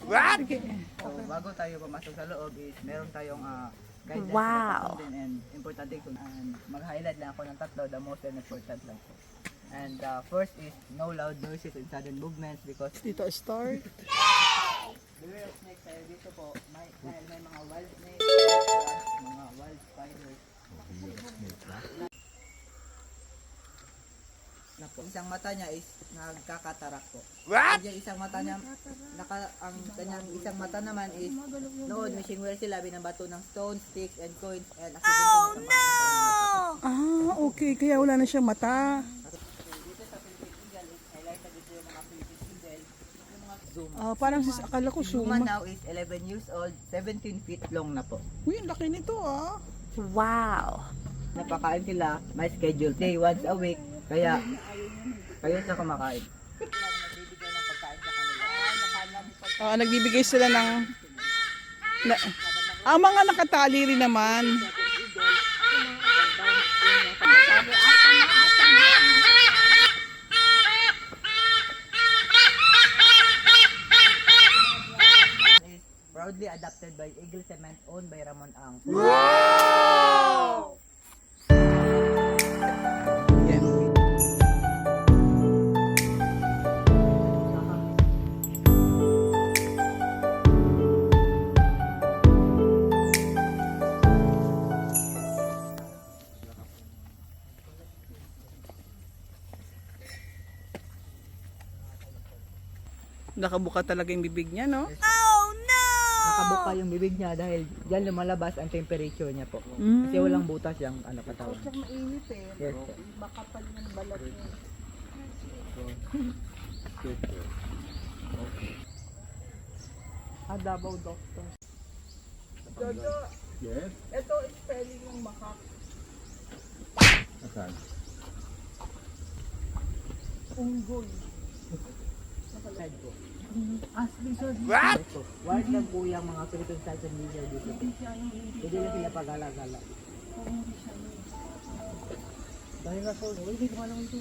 What? So, bago tayo pumasok sa loob is meron tayong guidelines Wow. na sundin and importante kung mag-highlight lang ako ng tatlo, the most and important lang po. And first is no loud noises and sudden movements because Dito start. beware of snakes tayo dito po. Dahil may mga wild snakes, wild crabs, mga wild spiders. Na po. Isang mata niya is nagkakatarak po. What? Yung isang mata niya, ang kanyang isang mata naman is noon wishing well sila binabato ng stones, sticks, and coins and accidentally natambakan ng kanyang mata. Okay. Kaya wala na siyang mata. Dito sa Philippine Eagle is highlighted dito yung mga Philippine Eagle. Yung mga zoom. Parang akala ko Zuma suma. now is 11 years old, 17 feet long na po. Uy, ang laki nito ah. Wow. Napakain sila, may schedule day once a week, kaya kayo sa kumakain. Nagbibigay sila ng... Ang mga nakatali rin naman. Is proudly adopted by Eagle Cement owned by Ramon Ang. Yan. Nakabuka talaga yung bibig niya, no? Nakabuka yung bibig niya dahil diyan lumalabas ang temperature niya po. Kasi walang butas yung katawan. Mainit eh. Yes po. Makapal yung balat niya. Davao Doctor. Jojo, Yes? ito spelling ng makak. Asan? Unggoy. Side po. What? Wild lang po yung mga Philippine Southern Lizard dito. Hindi na sila pag-gala-gala. Dahil nga so, hindi ko alam ito.